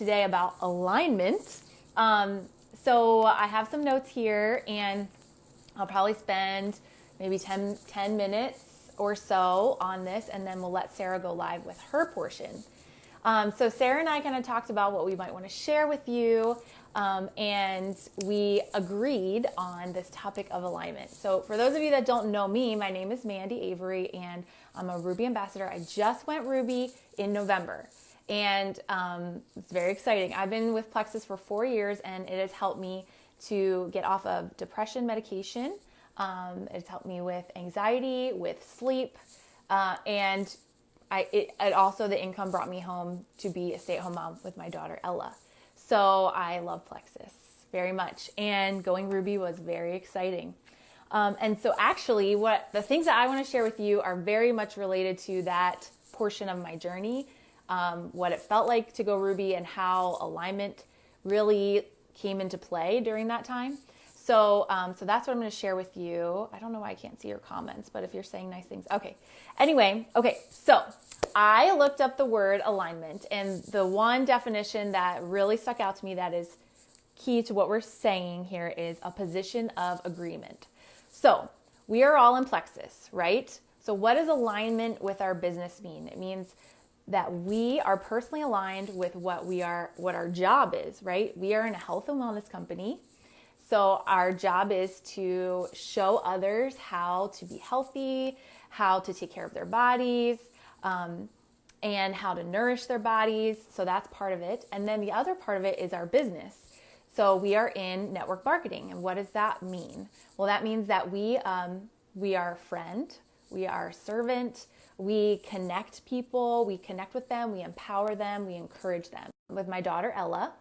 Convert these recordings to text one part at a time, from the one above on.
Today about alignment. So I have some notes here, and I'll probably spend maybe 10 minutes or so on this, and then we'll let Sarah go live with her portion. So Sarah and I kind of talked about what we might want to share with you, and we agreed on this topic of alignment. So for those of you that don't know me, my name is Mandy Avery, and I'm a Ruby ambassador. I just went Ruby in November. And it's very exciting. I've been with Plexus for 4 years, and it has helped me to get off of depression medication. It's helped me with anxiety, with sleep, and it also, the income brought me home to be a stay-at-home mom with my daughter, Ella. So I love Plexus very much, and going Ruby was very exciting. And so actually, the things that I want to share with you are very much related to that portion of my journey. What it felt like to go Ruby and how alignment really came into play during that time. So that's what I'm going to share with you. I don't know why I can't see your comments, but if you're saying nice things. Okay. Anyway, okay. So I looked up the word alignment, and the one definition that really stuck out to me that is key to what we're saying here is a position of agreement. So we are all in Plexus, right? So what does alignment with our business mean? It means that we are personally aligned with what our job is, right? We are in a health and wellness company. So our job is to show others how to be healthy, how to take care of their bodies, and how to nourish their bodies. So that's part of it. And then the other part of it is our business. So we are in network marketing. And what does that mean? Well, that means that we are a friend, we are a servant, we connect people, we connect with them, we empower them, we encourage them. With my daughter, Ella.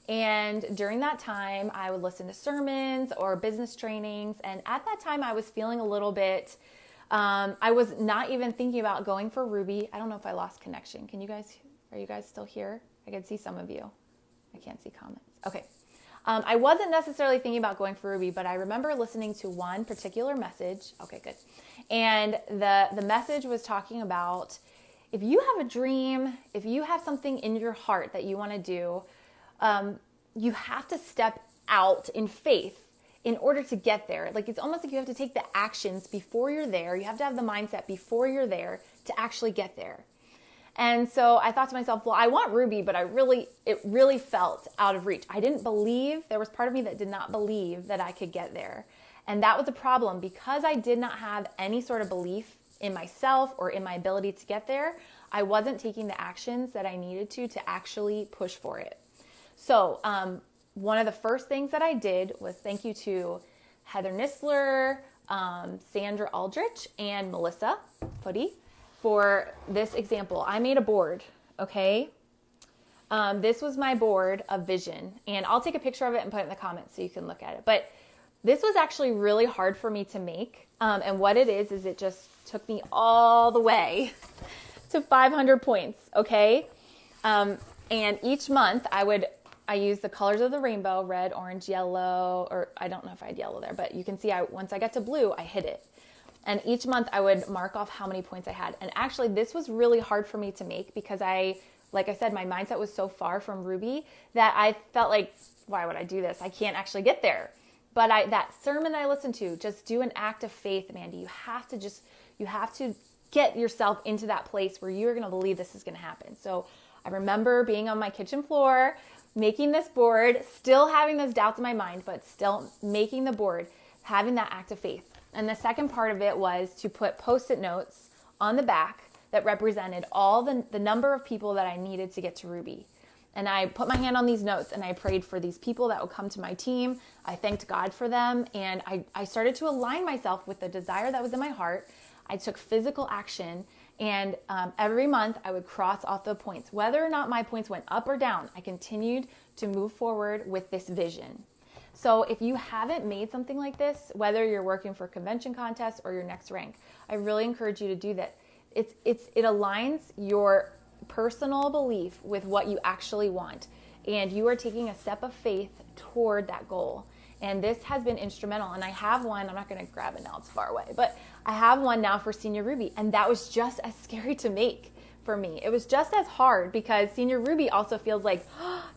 And during that time, I would listen to sermons or business trainings. And at that time, I was feeling a little bit, I was not even thinking about going for Ruby. I don't know if I lost connection. Are you guys still here? I can see some of you. I can't see comments. Okay. I wasn't necessarily thinking about going for Ruby, but I remember listening to one particular message. Okay, good. And the message was talking about, if you have a dream, if you have something in your heart that you want to do, you have to step out in faith in order to get there. Like, it's almost like you have to take the actions before you're there. You have to have the mindset before you're there to actually get there. And so I thought to myself, well, I want Ruby, but it really felt out of reach. There was part of me that did not believe that I could get there. And that was a problem because I did not have any sort of belief in myself or in my ability to get there. I wasn't taking the actions that I needed to actually push for it. So one of the first things that I did was thank you to Heather Nisler, Sandra Aldrich, and Melissa Footy for this example. I made a board, okay? This was my board of vision, and I'll take a picture of it and put it in the comments so you can look at it. But this was actually really hard for me to make, and what it is it just took me all the way to 500 points, okay? And each month I used the colors of the rainbow, red, orange, yellow, or I don't know if I had yellow there, but you can see once I got to blue, I hit it. And each month I would mark off how many points I had. And actually this was really hard for me to make because like I said, my mindset was so far from Ruby that I felt like, why would I do this? I can't actually get there. But that sermon I listened to, just do an act of faith, Mandy. You have to get yourself into that place where you're going to believe this is going to happen. So I remember being on my kitchen floor, making this board, still having those doubts in my mind, but still making the board, having that act of faith. And the second part of it was to put Post-it notes on the back that represented all the number of people that I needed to get to Ruby. And I put my hand on these notes and I prayed for these people that would come to my team. I thanked God for them. And I started to align myself with the desire that was in my heart. I took physical action, and every month I would cross off the points. Whether or not my points went up or down, I continued to move forward with this vision. So if you haven't made something like this, whether you're working for a convention contest or your next rank, I really encourage you to do that. It aligns your personal belief with what you actually want, and you are taking a step of faith toward that goal. And this has been instrumental. And I have one, I'm not going to grab it now, it's far away, but I have one now for Senior Ruby. And that was just as scary to make for me. It was just as hard because Senior Ruby also feels like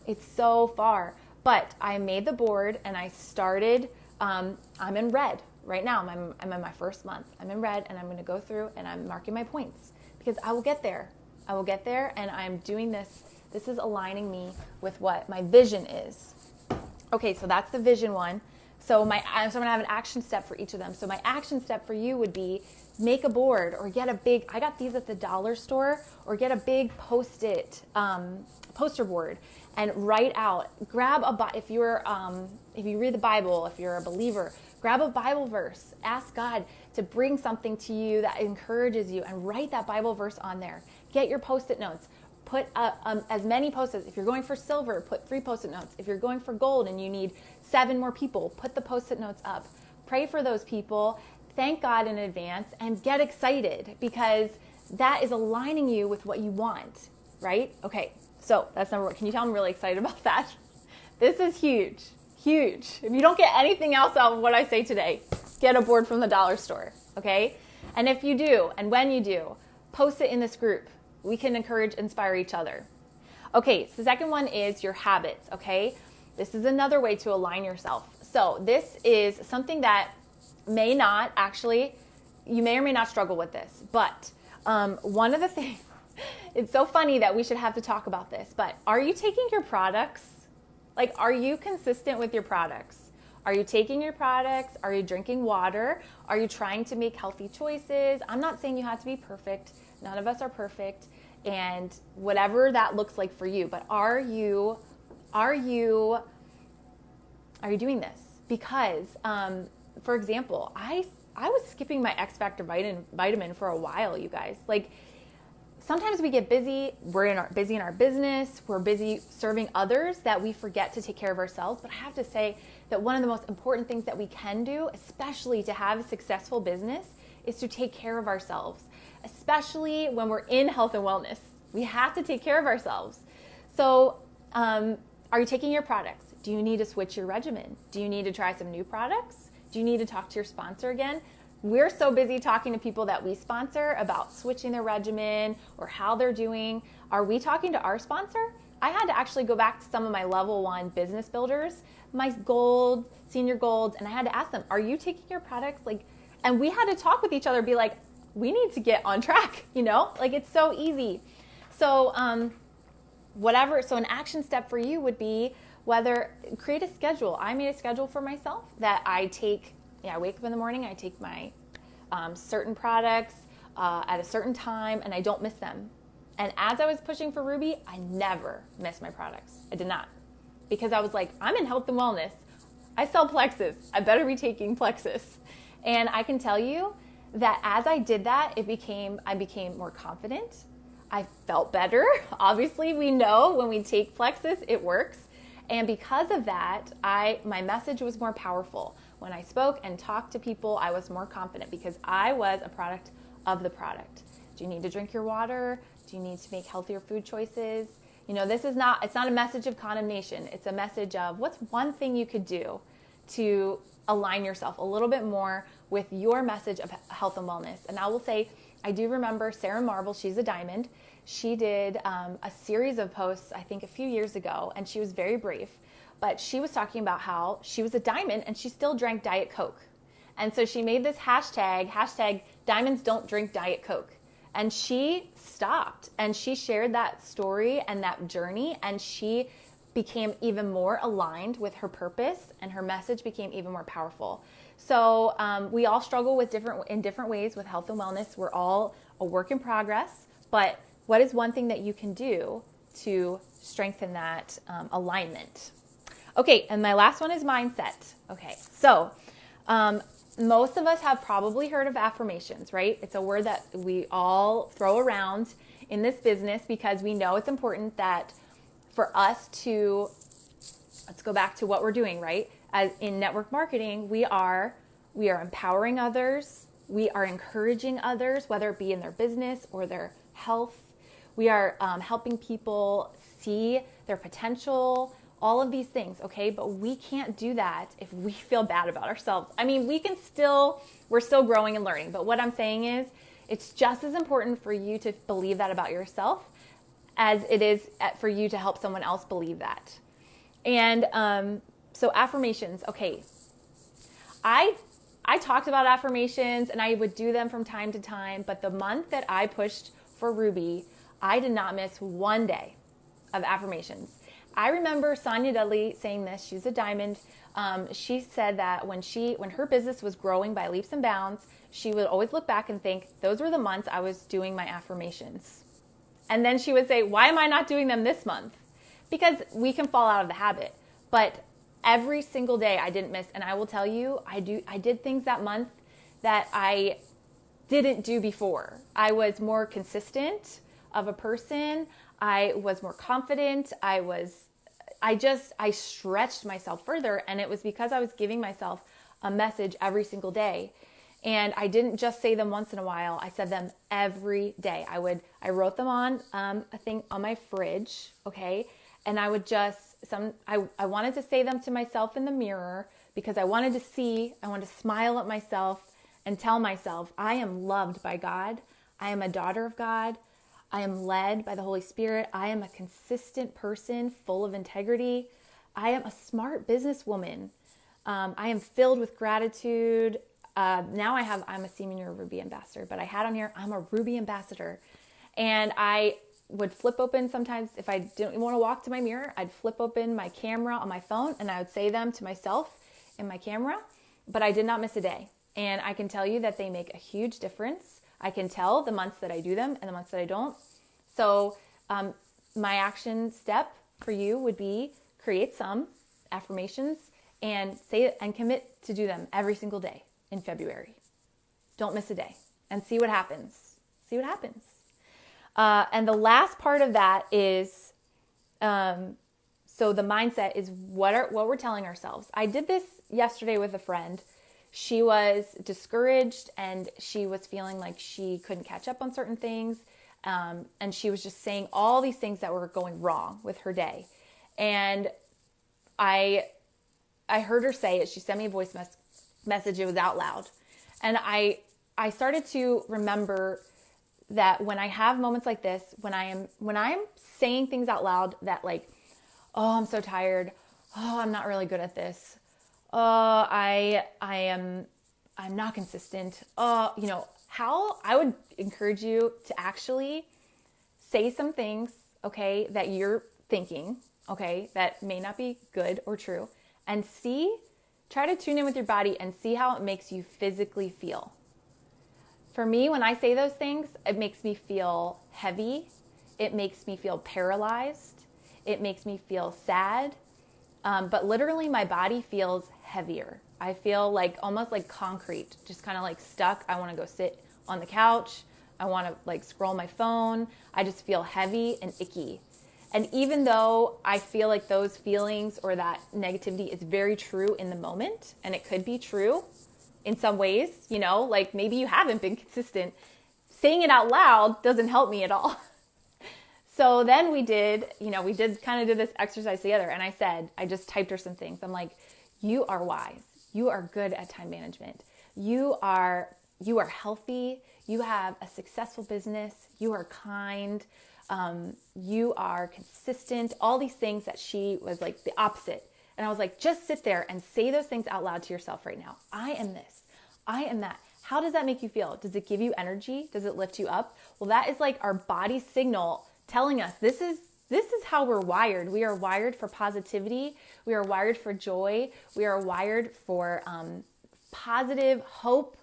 it's so far. But I made the board and I started, I'm in red right now. I'm in my first month. I'm in red and I'm going to go through and I'm marking my points because I will get there. I will get there, and I'm doing this. This is aligning me with what my vision is. Okay, so that's the vision one. So I'm going to have an action step for each of them. So my action step for you would be make a board or get a big, I got these at the dollar store, or get a big post-it poster board and write out, grab if you read the Bible, if you're a believer, grab a Bible verse, ask God to bring something to you that encourages you and write that Bible verse on there. Get your post-it notes. Put as many post-its. If you're going for silver, put 3 post-it notes. If you're going for gold and you need 7 more people, put the post-it notes up. Pray for those people. Thank God in advance and get excited because that is aligning you with what you want, right? Okay, so that's number 1. Can you tell I'm really excited about that? This is huge, huge. If you don't get anything else out of what I say today, get a board from the dollar store, okay? And if you do, and when you do, post it in this group. We can encourage, inspire each other. Okay, so the second one is your habits, okay? This is another way to align yourself. So this is something that may not actually, you may or may not struggle with this, but one of the things, it's so funny that we should have to talk about this, but are you taking your products? Like, are you consistent with your products? Are you taking your products? Are you drinking water? Are you trying to make healthy choices? I'm not saying you have to be perfect. None of us are perfect. And whatever that looks like for you, but are you doing this? Because, for example, I was skipping my X Factor vitamin for a while, you guys. Like, sometimes we get busy. We're busy in our business. We're busy serving others that we forget to take care of ourselves. But I have to say that one of the most important things that we can do, especially to have a successful business, is to take care of ourselves, especially when we're in health and wellness. We have to take care of ourselves. So are you taking your products? Do you need to switch your regimen? Do you need to try some new products? Do you need to talk to your sponsor again? We're so busy talking to people that we sponsor about switching their regimen or how they're doing. Are we talking to our sponsor? I had to actually go back to some of my level 1 business builders, my gold, senior golds, and I had to ask them, are you taking your products? And we had to talk with each other, be like, we need to get on track, it's so easy. So so an action step for you would be create a schedule. I made a schedule for myself that I take. I wake up in the morning, I take my certain products at a certain time, and I don't miss them. And as I was pushing for Ruby, I never missed my products. I did not. Because I was like, I'm in health and wellness. I sell Plexus. I better be taking Plexus. And I can tell you that as I did that, I became more confident. I felt better. Obviously, we know when we take Plexus, it works. And because of that, my message was more powerful. When I spoke and talked to people, I was more confident because I was a product of the product. Do you need to drink your water? Do you need to make healthier food choices? It's not a message of condemnation. It's a message of what's one thing you could do to align yourself a little bit more with your message of health and wellness. And I will say, I do remember Sarah Marvel, she's a diamond. She did a series of posts, I think a few years ago, and she was very brave. But she was talking about how she was a diamond and she still drank Diet Coke. And so she made this hashtag diamonds don't drink Diet Coke. And she stopped and she shared that story and that journey, and she became even more aligned with her purpose, and her message became even more powerful. So we all struggle in different ways with health and wellness. We're all a work in progress, but what is one thing that you can do to strengthen that alignment? Okay, and my last one is mindset. Okay, so most of us have probably heard of affirmations, right? It's a word that we all throw around in this business because we know it's important that for us to, let's go back to what we're doing, right? As in network marketing, we are empowering others. We are encouraging others, whether it be in their business or their health. We are helping people see their potential, all of these things, okay? But we can't do that if we feel bad about ourselves. I mean, we're still growing and learning. But what I'm saying is It's just as important for you to believe that about yourself as it is for you to help someone else believe that. And so affirmations, okay. I talked about affirmations and I would do them from time to time, but the month that I pushed for Ruby, I did not miss one day of affirmations. I remember Sonia Dudley saying this. She's a diamond. She said that when her business was growing by leaps and bounds, she would always look back and think, those were the months I was doing my affirmations. And then she would say, why am I not doing them this month? Because we can fall out of the habit. But every single day I didn't miss. And I will tell you, I did things that month that I didn't do before. I was more consistent of a person. I was more confident. I stretched myself further, and it was because I was giving myself a message every single day. And I didn't just say them once in a while. I said them every day. I wrote them on a thing on my fridge, okay? And I would I wanted to say them to myself in the mirror because I wanted to smile at myself and tell myself, I am loved by God. I am a daughter of God. I am led by the Holy Spirit. I am a consistent person full of integrity. I am a smart businesswoman. I am filled with gratitude. Now I'm a senior Ruby ambassador, but I had on here, I'm a Ruby ambassador. And I would flip open sometimes if I didn't want to walk to my mirror, I'd flip open my camera on my phone and I would say them to myself in my camera, but I did not miss a day. And I can tell you that they make a huge difference. I can tell the months that I do them and the months that I don't. So my action step for you would be create some affirmations and commit to do them every single day in February. Don't miss a day and see what happens. See what happens. And the last part of that is, so the mindset is what we're telling ourselves. I did this yesterday with a friend. She was discouraged and she was feeling like she couldn't catch up on certain things. And she was just saying all these things that were going wrong with her day. And I heard her say it. She sent me a voice message. It was out loud. And I started to remember that when I have moments like this, when I'm saying things out loud that like, oh, I'm so tired. Oh, I'm not really good at this. Oh, I'm not consistent. How I would encourage you to actually say some things, okay, that you're thinking, okay, that may not be good or true, and try to tune in with your body and see how it makes you physically feel. For me, when I say those things, it makes me feel heavy. It makes me feel paralyzed. It makes me feel sad. But literally my body feels heavier. I feel like almost like concrete, just kind of like stuck. I want to go sit on the couch. I want to like scroll my phone. I just feel heavy and icky. And even though I feel like those feelings or that negativity is very true in the moment, and it could be true in some ways, like maybe you haven't been consistent, saying it out loud doesn't help me at all. So then we did this exercise together, and I just typed her some things. I'm like, you are wise. You are good at time management. You are healthy. You have a successful business. You are kind. You are consistent. All these things that she was like the opposite. And I was like, just sit there and say those things out loud to yourself right now. I am this. I am that. How does that make you feel? Does it give you energy? Does it lift you up? Well, that is like our body signal telling us this is how we're wired. We are wired for positivity. We are wired for joy. We are wired for positive hope.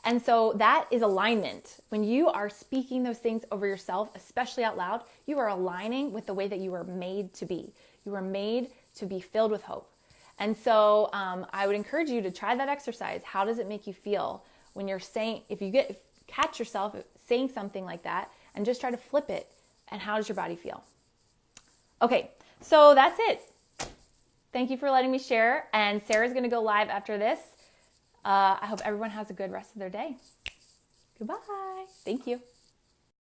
And so that is alignment. When you are speaking those things over yourself, especially out loud, you are aligning with the way that you were made to be. You were made to be filled with hope. And so I would encourage you to try that exercise. How does it make you feel when you're saying, catch yourself saying something like that and just try to flip it, and how does your body feel? Okay, so that's it. Thank you for letting me share, and Sarah's going to go live after this. I hope everyone has a good rest of their day. Goodbye. Thank you.